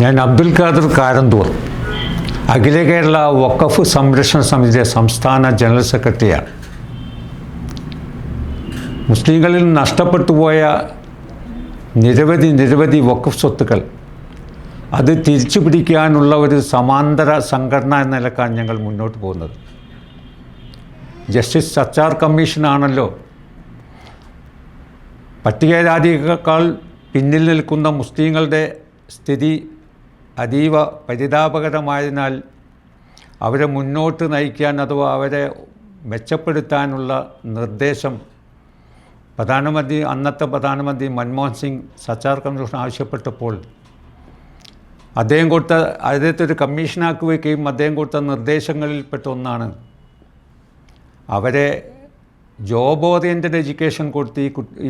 ഞാൻ അബ്ദുൽ ഖാദർ കാരന്തൂർ, അഖില കേരള വഖഫ് സംരക്ഷണ സമിതിയുടെ സംസ്ഥാന ജനറൽ സെക്രട്ടറിയാണ്. മുസ്ലിങ്ങളിൽ നഷ്ടപ്പെട്ടു പോയ നിരവധി വഖഫ് സ്വത്തുക്കൾ അത് തിരിച്ചു പിടിക്കാനുള്ള ഒരു സമാന്തര സംഘടന എന്ന നിലക്കാണ് ഞങ്ങൾ മുന്നോട്ട് പോകുന്നത്. ജസ്റ്റിസ് സച്ചാർ കമ്മീഷനാണല്ലോ പട്ടികജാതികളേക്കാൾ പിന്നിൽ നിൽക്കുന്ന മുസ്ലിങ്ങളുടെ സ്ഥിതി അതീവ പരിതാപകരമായതിനാൽ അവരെ മുന്നോട്ട് നയിക്കാൻ അഥവാ അവരെ മെച്ചപ്പെടുത്താനുള്ള നിർദ്ദേശം അന്നത്തെ പ്രധാനമന്ത്രി മൻമോഹൻ സിംഗ് സച്ചാർ കമ്മീഷൻ ആവശ്യപ്പെട്ടപ്പോൾ അദ്ദേഹത്തെ ഒരു കമ്മീഷനാക്കുകയും അദ്ദേഹം കൊടുത്ത നിർദ്ദേശങ്ങളിൽപ്പെട്ട ഒന്നാണ് അവരെ ജോബ് ഓറിയൻറ്റഡ് എഡ്യൂക്കേഷൻ കൊടുത്ത്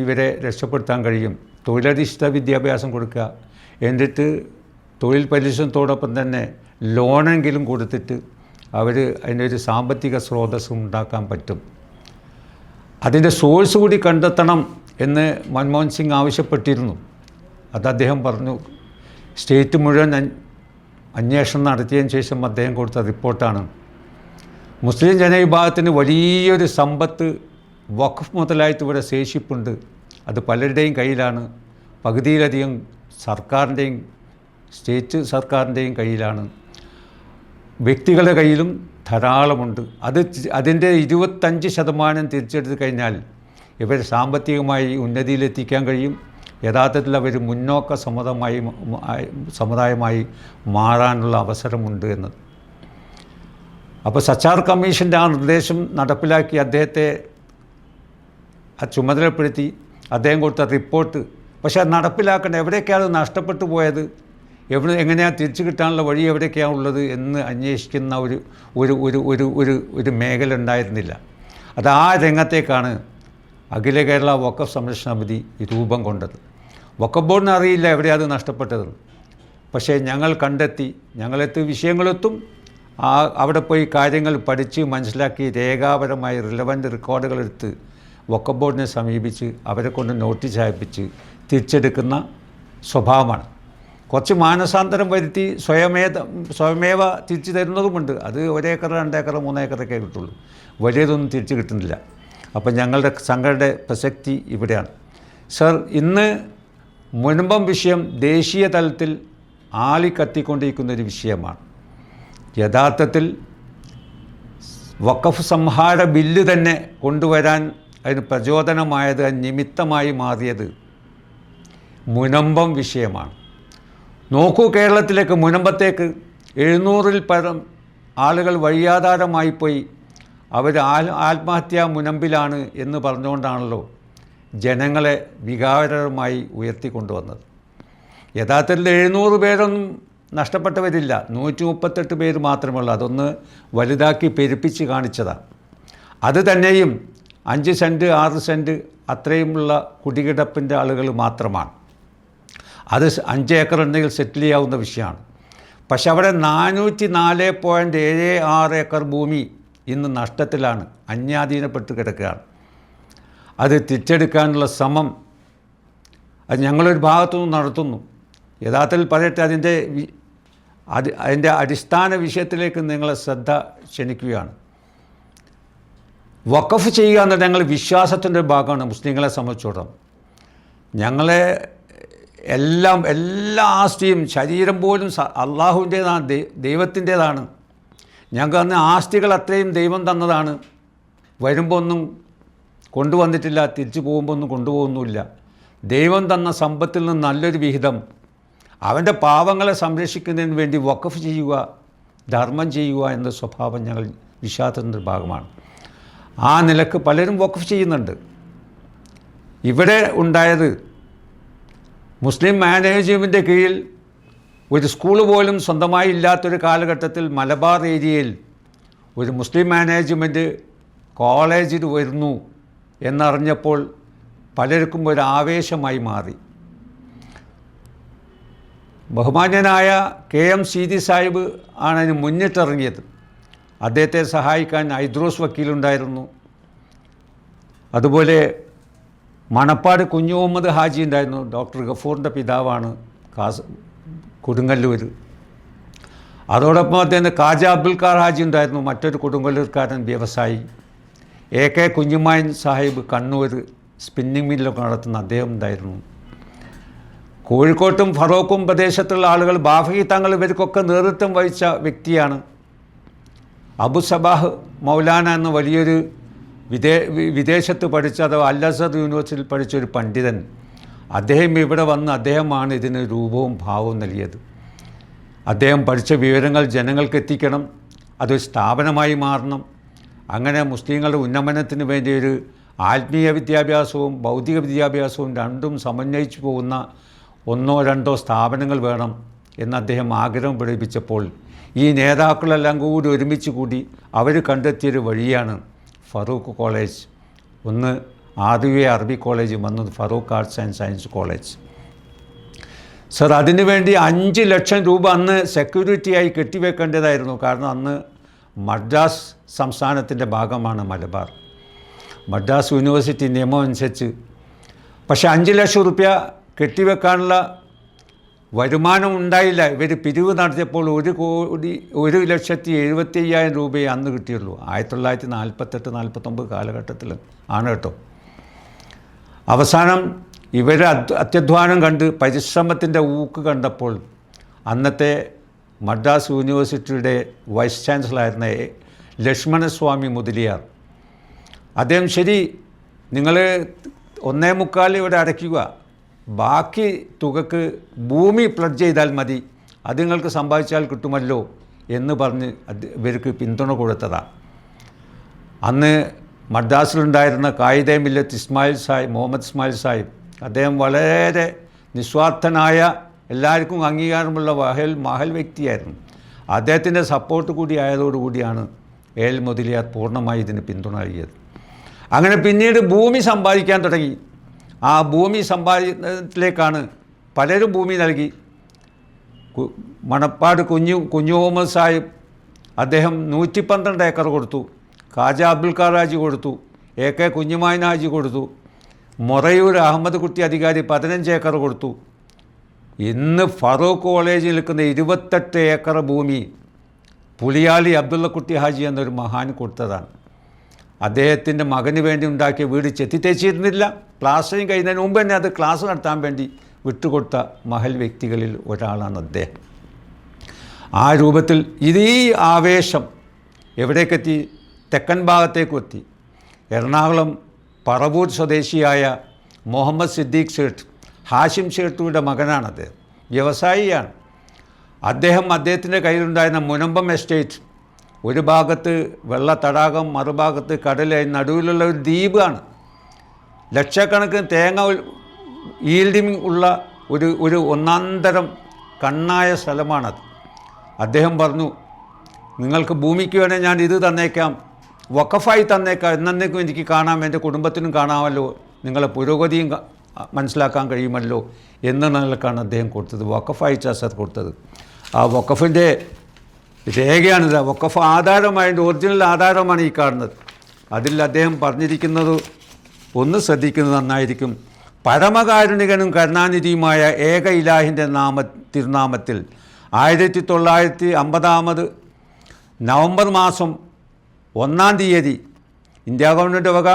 ഇവരെ രക്ഷപ്പെടുത്താൻ കഴിയും. തൊഴിലധിഷ്ഠിത വിദ്യാഭ്യാസം കൊടുക്കുക, എന്നിട്ട് തൊഴിൽ പരിശീലനത്തോടൊപ്പം തന്നെ ലോണെങ്കിലും കൊടുത്തിട്ട് അതിൻ്റെ ഒരു സാമ്പത്തിക സ്രോതസ്സ് ഉണ്ടാക്കാൻ പറ്റും. അതിൻ്റെ സോഴ്സ് കൂടി കണ്ടെത്തണം എന്ന് മൻമോഹൻ സിംഗ് ആവശ്യപ്പെട്ടിരുന്നു. അത് അദ്ദേഹം പറഞ്ഞു. സ്റ്റേറ്റ് മുഴുവൻ അന്വേഷണം നടത്തിയതിന് ശേഷം അദ്ദേഹം കൊടുത്ത റിപ്പോർട്ടാണ് മുസ്ലിം ജനവിഭാഗത്തിന് വലിയൊരു സമ്പത്ത് വഖഫ് മുതലായിട്ട് ഇവിടെ ശേഷിപ്പുണ്ട്. അത് പലരുടെയും കയ്യിലാണ്. പകുതിയിലധികം സർക്കാരിൻ്റെയും സ്റ്റേറ്റ് സർക്കാരിൻ്റെയും കയ്യിലാണ്. വ്യക്തികളുടെ കയ്യിലും ധാരാളമുണ്ട്. അതിൻ്റെ 25% തിരിച്ചെടുത്ത് കഴിഞ്ഞാൽ ഇവർ സാമ്പത്തികമായി ഉന്നതിയിലെത്തിക്കാൻ കഴിയും. യഥാർത്ഥത്തിൽ അവർ മുന്നോക്ക സമുദായമായി മാറാനുള്ള അവസരമുണ്ട് എന്നത്. അപ്പോൾ സച്ചാർ കമ്മീഷൻ്റെ ആ നിർദ്ദേശം നടപ്പിലാക്കി അദ്ദേഹത്തെ ചുമതലപ്പെടുത്തി അദ്ദേഹം കൊടുത്ത റിപ്പോർട്ട്. പക്ഷേ അത് നടപ്പിലാക്കേണ്ട എവിടേക്കാണ് നഷ്ടപ്പെട്ടു പോയത്, എങ്ങനെയാണ് തിരിച്ചു കിട്ടാനുള്ള വഴി എവിടേക്കാണ് ഉള്ളത് എന്ന് അന്വേഷിക്കുന്ന ഒരു മേഖല ഉണ്ടായിരുന്നില്ല. അത് ആ രംഗത്തേക്കാണ് അഖില കേരള വഖഫ് സംരക്ഷണ സമിതി രൂപം കൊണ്ടത്. വഖഫ് ബോർഡിന് അറിയില്ല എവിടെയാണ് അത് നഷ്ടപ്പെട്ടത്. പക്ഷേ ഞങ്ങൾ കണ്ടെത്തി, വിഷയങ്ങളെത്തും അവിടെ പോയി കാര്യങ്ങൾ പഠിച്ച് മനസ്സിലാക്കി രേഖാപരമായി റിലവൻ്റ് റെക്കോർഡുകളെടുത്ത് വഖഫ് ബോർഡിനെ സമീപിച്ച് അവരെ കൊണ്ട് നോട്ടീസ് അയപ്പിച്ച് തിരിച്ചെടുക്കുന്ന സ്വഭാവമാണ്. കുറച്ച് മാനസാന്തരം വരുത്തി സ്വയമേവ തിരിച്ചു തരുന്നതുമുണ്ട്. അത് 1 ഏക്കർ 2 ഏക്കർ 3 ഏക്കറൊക്കെ കിട്ടുള്ളൂ. വലിയതൊന്നും തിരിച്ചു കിട്ടുന്നില്ല. അപ്പം ഞങ്ങളുടെ സംഘടനയുടെ പ്രസക്തി ഇവിടെയാണ്. സർ, ഇന്ന് മുൻപം വിഷയം ദേശീയ തലത്തിൽ ആളിക്കത്തിക്കൊണ്ടിരിക്കുന്നൊരു വിഷയമാണ്. യഥാർത്ഥത്തിൽ വഖഫ് സംഹാര ബില്ല് തന്നെ കൊണ്ടുവരാൻ അതിന് പ്രചോദനമായത്, നിമിത്തമായി മാറിയത് മുനമ്പം വിഷയമാണ്. നോക്കൂ, കേരളത്തിലേക്ക് മുനമ്പത്തേക്ക് 700-ൽ പരം ആളുകൾ വഴിയാധാരമായി പോയി. അവർ ആത്മഹത്യാ മുനമ്പിലാണ് എന്ന് പറഞ്ഞുകൊണ്ടാണല്ലോ ജനങ്ങളെ വികാരമായി ഉയർത്തിക്കൊണ്ടുവന്നത്. യഥാർത്ഥത്തിൽ 700 പേരൊന്നും നഷ്ടപ്പെട്ടവരില്ല, 138 പേര് മാത്രമുള്ളൂ. അതൊന്ന് വലുതാക്കി പെരുപ്പിച്ച് കാണിച്ചതാണ്. അത് തന്നെയും 5 സെൻറ്റ് 6 സെൻറ്റ് അത്രയുമുള്ള കുടികിടപ്പിൻ്റെ ആളുകൾ മാത്രമാണ്. അത് 5 ഏക്കർ ഉണ്ടെങ്കിൽ സെറ്റിൽ ചെയ്യാവുന്ന വിഷയമാണ്. പക്ഷെ അവിടെ 404.76 ഏക്കർ ഭൂമി ഇന്ന് നഷ്ടത്തിലാണ്, അന്യാധീനപ്പെട്ട് കിടക്കുകയാണ്. അത് തിരിച്ചെടുക്കാനുള്ള ശ്രമം അത് ഞങ്ങളൊരു ഭാഗത്തുനിന്ന് നടത്തുന്നു. യഥാർത്ഥത്തിൽ പറയട്ടെ, അതിൻ്റെ അടിസ്ഥാന വിഷയത്തിലേക്ക് നിങ്ങളെ ശ്രദ്ധ ക്ഷണിക്കുകയാണ്. വഖഫ് ചെയ്യുക എന്നത് ഞങ്ങൾ വിശ്വാസത്തിൻ്റെ ഭാഗമാണ്. മുസ്ലിങ്ങളെ സംബന്ധിച്ചിടത്തോളം ഞങ്ങളെ എല്ലാ ആസ്തിയും ശരീരം പോലും അള്ളാഹുവിൻ്റേതാണ്, ദൈവത്തിൻ്റേതാണ്. ഞങ്ങൾക്ക് അന്ന് ആസ്തികൾ അത്രയും ദൈവം തന്നതാണ്. വരുമ്പോൾ ഒന്നും കൊണ്ടുവന്നിട്ടില്ല, തിരിച്ചു പോകുമ്പോൾ ഒന്നും കൊണ്ടുപോകുന്നുമില്ല. ദൈവം തന്ന സമ്പത്തിൽ നിന്ന് നല്ലൊരു വിഹിതം അവൻ്റെ പാവങ്ങളെ സംരക്ഷിക്കുന്നതിന് വേണ്ടി വഖഫ് ചെയ്യുക, ധർമ്മം ചെയ്യുക എന്ന സ്വഭാവം ഞങ്ങൾ വിശ്വാസത്തിൻ്റെ ഭാഗമാണ്. ആ നിലക്ക് പലരും വഖഫ് ചെയ്യുന്നുണ്ട്. ഇവിടെ ഉണ്ടായത് മുസ്ലിം മാനേജ്മെൻറ്റിൻ്റെ കീഴിൽ ഒരു സ്കൂൾ പോലും സ്വന്തമായി ഇല്ലാത്തൊരു കാലഘട്ടത്തിൽ മലബാർ ഏരിയയിൽ ഒരു മുസ്ലിം മാനേജ്മെൻറ്റ് കോളേജിൽ വരുന്നു എന്നറിഞ്ഞപ്പോൾ പലർക്കും ഒരു ആവേശമായി മാറി. ബഹുമാന്യനായ KM സീതി സാഹിബ് ആണ് അതിന് മുന്നിട്ടിറങ്ങിയത്. അദ്ദേഹത്തെ സഹായിക്കാൻ ഐദ്രോസ് വക്കീലുണ്ടായിരുന്നു. അതുപോലെ മണപ്പാട് കുഞ്ഞു മുഹമ്മദ് ഹാജി ഉണ്ടായിരുന്നു. ഡോക്ടർ ഗഫൂറിൻ്റെ പിതാവാണ് കൊടുങ്ങല്ലൂർ. അതോടൊപ്പം അദ്ദേഹം കാജ അബ്ദുൽ ഖാർ ഹാജി ഉണ്ടായിരുന്നു, മറ്റൊരു കൊടുങ്ങല്ലൂർക്കാരൻ വ്യവസായി. AK കുഞ്ഞുമായൻ സാഹിബ് കണ്ണൂർ സ്പിന്നിങ് മില്ലൊക്കെ നടത്തുന്ന അദ്ദേഹം ഉണ്ടായിരുന്നു. കോഴിക്കോട്ടും ഫറോക്കും പ്രദേശത്തുള്ള ആളുകൾ ബാഫി തങ്ങൾ ഇവർക്കൊക്കെ നേതൃത്വം വഹിച്ച വ്യക്തിയാണ്. അബു സബാഹ് മൗലാന എന്ന വലിയൊരു വിദേശത്ത് പഠിച്ച അഥവാ അൽ അസർ യൂണിവേഴ്സിറ്റിയിൽ പഠിച്ചൊരു പണ്ഡിതൻ, അദ്ദേഹം ഇവിടെ വന്ന് അദ്ദേഹമാണ് ഇതിന് രൂപവും ഭാവവും നൽകിയത്. അദ്ദേഹം പഠിച്ച വിവരങ്ങൾ ജനങ്ങൾക്ക് എത്തിക്കണം, അതൊരു സ്ഥാപനമായി മാറണം. അങ്ങനെ മുസ്ലിങ്ങളുടെ ഉന്നമനത്തിന് വേണ്ടി ഒരു ആത്മീയ വിദ്യാഭ്യാസവും ഭൗതിക വിദ്യാഭ്യാസവും രണ്ടും സമന്വയിച്ചു പോകുന്ന 1 or 2 സ്ഥാപനങ്ങൾ വേണം എന്ന് അദ്ദേഹം ആഗ്രഹം പ്രകടിപ്പിച്ചപ്പോൾ ഈ നേതാക്കളെല്ലാം കൂടി ഒരുമിച്ച് കൂടി അവർ കണ്ടെത്തിയൊരു വഴിയാണ് ഫറൂഖ് കോളേജ്. ഒന്ന് RUA അറബി കോളേജും വന്നത് Farook arts and science college. Sir, അതിനുവേണ്ടി 5 ലക്ഷം രൂപ അന്ന് സെക്യൂരിറ്റിയായി കെട്ടിവെക്കേണ്ടതായിരുന്നു. കാരണം അന്ന് മദ്രാസ് സംസ്ഥാനത്തിൻ്റെ ഭാഗമാണ് മലബാർ, മദ്രാസ് യൂണിവേഴ്സിറ്റി നിയമം അനുസരിച്ച്. പക്ഷേ 5 ലക്ഷം റുപ്യ കെട്ടിവെക്കാനുള്ള വരുമാനം ഉണ്ടായില്ല. ഇവർ പിരിവ് നടത്തിയപ്പോൾ 1,75,000 രൂപയെ അന്ന് കിട്ടിയുള്ളൂ. 1948-49 കാലഘട്ടത്തിൽ ആണ് കേട്ടോ. അവസാനം ഇവർ അത്യധ്വാനം കണ്ട് പരിശ്രമത്തിൻ്റെ ഊക്ക് കണ്ടപ്പോൾ അന്നത്തെ മദ്രാസ് യൂണിവേഴ്സിറ്റിയുടെ വൈസ് ചാൻസലറായിരുന്ന ലക്ഷ്മണസ്വാമി മുതലിയാർ, അദ്ദേഹം ശരി നിങ്ങൾ 1.25 ഇവിടെ അടയ്ക്കുക, ബാക്കി തുകക്ക് ഭൂമി പ്ലഡ്ജ് ചെയ്താൽ മതി, അത് നിങ്ങൾക്ക് സമ്പാദിച്ചാൽ കിട്ടുമല്ലോ എന്ന് പറഞ്ഞ് ഇവർക്ക് പിന്തുണ കൊടുത്തതാണ്. അന്ന് മദ്രാസിലുണ്ടായിരുന്ന കായിദെ മില്ലത്ത് മുഹമ്മദ് ഇസ്മായിൽ സാഹിബ്, അദ്ദേഹം വളരെ നിസ്വാർത്ഥനായ എല്ലാവർക്കും അംഗീകാരമുള്ള മഹൽ വ്യക്തിയായിരുന്നു. അദ്ദേഹത്തിൻ്റെ സപ്പോർട്ട് കൂടി ആയതോടുകൂടിയാണ് AL മുതലിയാർ പൂർണ്ണമായി ഇതിന് പിന്തുണ നൽകിയത്. അങ്ങനെ പിന്നീട് ഭൂമി സമ്പാദിക്കാൻ തുടങ്ങി. ആ ഭൂമി സമ്പാദനത്തിലേക്കാണ് പലരും ഭൂമി നൽകി. മണപ്പാട് കുഞ്ഞു മുഹമ്മദ് സാഹിബ് അദ്ദേഹം 112 ഏക്കർ കൊടുത്തു. ഖാജ അബ്ദുൽ ഖാർ ഹാജി കൊടുത്തു. AK കുഞ്ഞുമായൻ ഹാജി കൊടുത്തു. മൊറയൂർ അഹമ്മദ് കുട്ടി അധികാരി 15 ഏക്കർ കൊടുത്തു. ഇന്ന് ഫറൂഖ് കോളേജിൽ നിൽക്കുന്ന 28 ഏക്കർ ഭൂമി പുലിയാലി അബ്ദുള്ളക്കുട്ടി ഹാജി എന്നൊരു മഹാൻ കൊടുത്തതാണ്. അദ്ദേഹത്തിൻ്റെ മകന് വേണ്ടി ഉണ്ടാക്കിയ വീട് ചെത്തിത്തേച്ചിരുന്നില്ല. പ്ലാസ്റ്ററിങ് കഴിയുന്നതിന് മുമ്പ് തന്നെ അത് ക്ലാസ് നടത്താൻ വേണ്ടി വിട്ടുകൊടുത്ത മഹൽ വ്യക്തികളിൽ ഒരാളാണ് അദ്ദേഹം. ആ രൂപത്തിൽ ഈ ആവേശം എവിടേക്കെത്തി? തെക്കൻ ഭാഗത്തേക്കും എത്തി. എറണാകുളം പറവൂർ സ്വദേശിയായ മുഹമ്മദ് സിദ്ദീഖ് സേഠ്, ഹാഷിം സേഠിയുടെ മകനാണ് അദ്ദേഹം, വ്യവസായിയാണ്. അദ്ദേഹത്തിൻ്റെ കയ്യിലുണ്ടായിരുന്ന മുനമ്പം എസ്റ്റേറ്റ്, ഒരു ഭാഗത്ത് വെള്ള തടാകം, മറുഭാഗത്ത് കടൽ, നടുവിലുള്ള ഒരു ദ്വീപാണ്. ലക്ഷക്കണക്കിന് തേങ്ങ ഈൽഡിങ് ഉള്ള ഒരു ഒന്നാന്തരം കണ്ണായ സ്ഥലമാണത്. അദ്ദേഹം പറഞ്ഞു, നിങ്ങൾക്ക് ഭൂമിക്ക് വേണേൽ ഞാൻ ഇത് തന്നേക്കാം, വഖഫായി തന്നേക്കാം, എന്നേക്കും എനിക്ക് കാണാം, എൻ്റെ കുടുംബത്തിനും കാണാമല്ലോ, നിങ്ങളെ പുരോഗതിയും മനസ്സിലാക്കാൻ കഴിയുമല്ലോ എന്ന നിലക്കാണ് അദ്ദേഹം കൊടുത്തത്, വഖഫായി സർ കൊടുത്തത്. ആ വഖഫിൻ്റെ രേഖയാണിത്. വഖഫ് ആധാരമായതിൻ്റെ ഒറിജിനൽ ആധാരമാണ് ഈ കാണുന്നത്. അതിൽ അദ്ദേഹം പറഞ്ഞിരിക്കുന്നത് ഒന്ന് ശ്രദ്ധിക്കുന്നത് നന്നായിരിക്കും. പരമകാരുണികനും കരുണാനിധിയുമായ ഏക ഇലാഹിൻ്റെ തിരുനാമത്തിൽ 1950 നവംബർ മാസം 1-ാം തീയതി ഇന്ത്യ ഗവൺമെൻറ് വക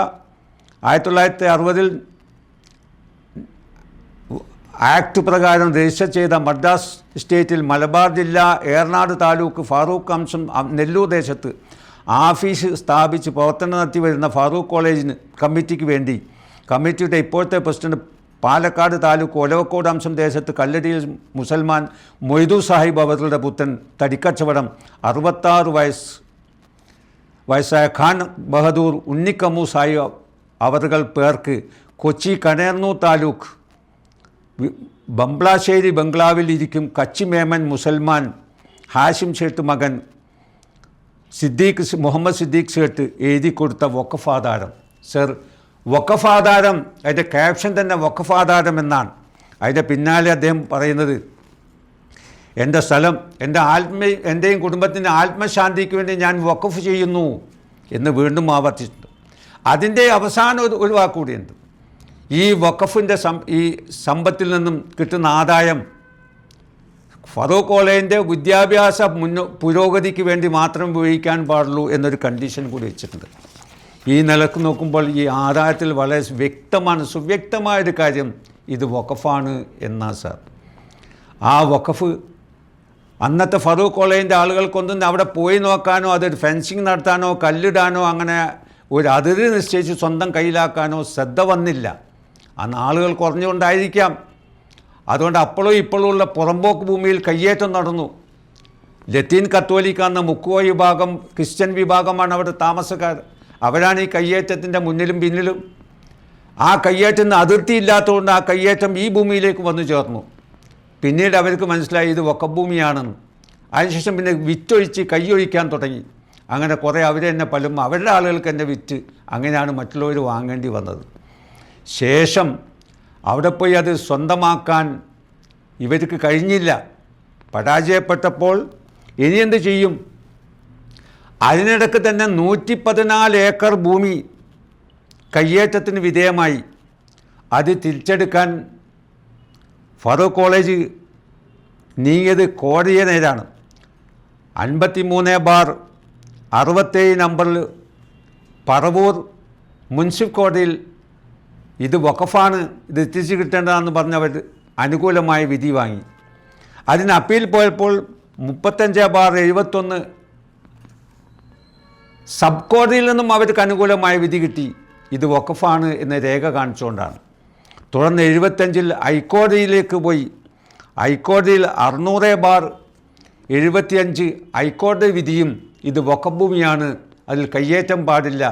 1960 ആക്ട് പ്രകാരം രജിസ്റ്റർ ചെയ്ത മദ്രാസ് സ്റ്റേറ്റിൽ മലബാർ ജില്ല ഏറനാട് താലൂക്ക് ഫാറൂഖ് അംശം നെല്ലൂർ ദേശത്ത് ആഫീസ് സ്ഥാപിച്ച് പ്രവർത്തനം നടത്തി വരുന്ന ഫാറൂഖ് കോളേജിന് കമ്മിറ്റിക്ക് വേണ്ടി കമ്മിറ്റിയുടെ ഇപ്പോഴത്തെ പ്രസിഡന്റ് പാലക്കാട് താലൂക്ക് ഒലവക്കോട് അംശം ദേശത്ത് കല്ലടിയിൽ മുസൽമാൻ മൊയ്തു സാഹിബ് അവരുടെ പുത്രൻ തടിക്കച്ചവടം 66 വയസ്സായ ഖാൻ ബഹദൂർ ഉണ്ണിക്കമ്മു സാഹിബ് അവറുകൾ പേർക്ക് കൊച്ചി കണേർന്നൂർ താലൂക്ക് ബംബ്ലാശ്ശേരി ബംഗ്ലാവിൽ ഇരിക്കും കച്ചി മേമൻ മുസൽമാൻ ഹാഷിം സേഠ് മകൻ മുഹമ്മദ് സിദ്ദീഖ് സേഠ് എഴുതി കൊടുത്ത വഖഫ് ആധാരം. സർ, വഖഫ് ആധാരം, അതിൻ്റെ ക്യാപ്ഷൻ തന്നെ വഖഫ് ആധാരം എന്നാണ്. അതിൻ്റെ പിന്നാലെ അദ്ദേഹം പറയുന്നത്, എൻ്റെ സ്ഥലം എൻ്റെയും കുടുംബത്തിൻ്റെ ആത്മശാന്തിക്ക് വേണ്ടി ഞാൻ വഖഫ് ചെയ്യുന്നു എന്ന് വീണ്ടും ആവർത്തിച്ചിട്ടുണ്ട്. അതിൻ്റെ അവസാനം ഒരു വാക്കുകൂടിയുണ്ട്. ഈ വഖഫിൻ്റെ ഈ സമ്പത്തിൽ നിന്നും കിട്ടുന്ന ആദായം ഫറൂഖ് കോളേജിൻ്റെ വിദ്യാഭ്യാസ പുരോഗതിക്ക് വേണ്ടി മാത്രം ഉപയോഗിക്കാൻ പാടുള്ളൂ എന്നൊരു കണ്ടീഷൻ കൂടി വെച്ചിട്ടുണ്ട്. ഈ നിലക്ക് നോക്കുമ്പോൾ ഈ ആധാരത്തിൽ വളരെ സുവ്യക്തമായൊരു കാര്യം ഇത് വഖഫാണ് എന്നാ സാർ. ആ വഖഫ് അന്നത്തെ ഫറൂഖ് കോളേജിൻ്റെ ആളുകൾക്കൊന്നും അവിടെ പോയി നോക്കാനോ അതൊരു ഫെൻസിങ് നടത്താനോ കല്ലിടാനോ അങ്ങനെ ഒരു അതിര് നിശ്ചയിച്ച് സ്വന്തം കയ്യിലാക്കാനോ ശ്രദ്ധ വന്നില്ല. അന്ന് ആളുകൾ കുറഞ്ഞുകൊണ്ടായിരിക്കാം. അതുകൊണ്ട് അപ്പോഴും ഇപ്പോഴും ഉള്ള പുറമ്പോക്ക് ഭൂമിയിൽ കയ്യേറ്റം നടന്നു. ലത്തീൻ കത്തോലിക്ക എന്ന മുക്കുവ വിഭാഗം ക്രിസ്ത്യൻ വിഭാഗമാണ് അവിടെ താമസക്കാർ. അവരാണ് ഈ കയ്യേറ്റത്തിൻ്റെ മുന്നിലും പിന്നിലും. ആ കയ്യേറ്റത്തിന് അതിർത്തി ഇല്ലാത്തതുകൊണ്ട് ആ കയ്യേറ്റം ഈ ഭൂമിയിലേക്ക് വന്നു ചേർന്നു. പിന്നീട് അവർക്ക് മനസ്സിലായി ഇത് വഖഫ് ഭൂമിയാണെന്ന്. അതിനുശേഷം പിന്നെ വിറ്റൊഴിച്ച് കൈയൊഴിക്കാൻ തുടങ്ങി. അങ്ങനെ കുറേ അവർ തന്നെ പലരും അവരുടെ ആളുകൾക്ക് തന്നെ വിറ്റ് അങ്ങനെയാണ് മറ്റുള്ളവർ വാങ്ങേണ്ടി വന്നത്. ശേഷം അവിടെ പോയി അത് സ്വന്തമാക്കാൻ ഇവർക്ക് കഴിഞ്ഞില്ല. പരാജയപ്പെട്ടപ്പോൾ ഇനി എന്ത് ചെയ്യും? അതിനിടയ്ക്ക് തന്നെ 114 ഏക്കർ ഭൂമി കയ്യേറ്റത്തിന് വിധേയമായി. അത് തിരിച്ചെടുക്കാൻ ഫറൂഖ് കോളേജ് നീങ്ങിയത് കോടതിയെ നേരാണ്. 53/67 നമ്പറിൽ പറവൂർ മുൻസിഫ് കോടതിയിൽ ഇത് വഖഫാണ്, ഇത് തിരിച്ചു കിട്ടേണ്ടതാണെന്ന് പറഞ്ഞവർ അനുകൂലമായ വിധി വാങ്ങി. അതിന് അപ്പീൽ പോയപ്പോൾ 35/71 സബ് കോടതിയിൽ നിന്നും അവർക്ക് അനുകൂലമായ വിധി കിട്ടി. ഇത് വഖഫാണ് എന്ന രേഖ കാണിച്ചുകൊണ്ടാണ്. തുടർന്ന് 75 ഹൈക്കോടതിയിലേക്ക് പോയി. ഹൈക്കോടതിയിൽ 600/75 ഹൈക്കോടതി വിധിയും ഇത് വഖഫ് ഭൂമിയാണ്, അതിൽ കയ്യേറ്റം പാടില്ല,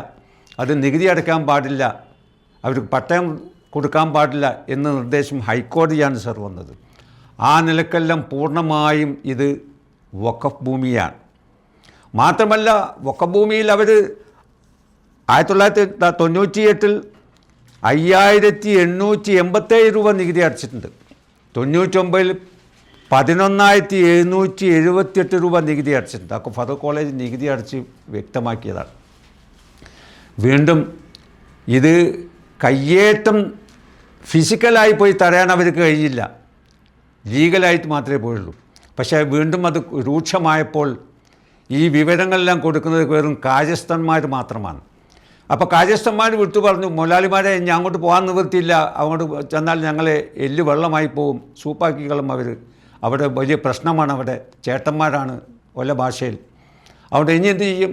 അത് നികുതി അടയ്ക്കാൻ പാടില്ല, അവർക്ക് പട്ടയം കൊടുക്കാൻ പാടില്ല എന്ന നിർദ്ദേശം ഹൈക്കോടതിയാണ് സർ വന്നത്. ആ നിലക്കെല്ലാം പൂർണ്ണമായും ഇത് വഖഫ് ഭൂമിയാണ്. മാത്രമല്ല വഖഫ് ഭൂമിയിൽ അവർ 1998 5887 രൂപ നികുതി അടച്ചിട്ടുണ്ട്. 99 11,778 രൂപ നികുതി അടച്ചിട്ടുണ്ട്. അപ്പോൾ ഫറൂഖ് കോളേജ് നികുതി അടച്ച് വ്യക്തമാക്കിയതാണ്. വീണ്ടും ഇത് കയ്യേറ്റം ഫിസിക്കലായി പോയി തടയാൻ അവർക്ക് കഴിഞ്ഞില്ല, ലീഗലായിട്ട് മാത്രമേ പോയുള്ളൂ. പക്ഷേ വീണ്ടും അത് രൂക്ഷമായപ്പോൾ ഈ വിവരങ്ങളെല്ലാം കൊടുക്കുന്നത് വെറും കാര്യസ്ഥന്മാർ മാത്രമാണ്. അപ്പോൾ കാര്യസ്ഥന്മാർ വിട്ടു പറഞ്ഞു, മുതലാളിമാരെ ഞാൻ അങ്ങോട്ട് പോകാൻ നിവൃത്തിയില്ല, അങ്ങോട്ട് ചെന്നാൽ ഞങ്ങളെ എല്ല് വെള്ളമായി പോവും, സൂപ്പാക്കിക്കളും അവർ, അവിടെ വലിയ പ്രശ്നമാണ്, അവിടെ ചേട്ടന്മാരാണ് ഒല ഭാഷയിൽ, അവിടെ ഇനി എന്ത് ചെയ്യും?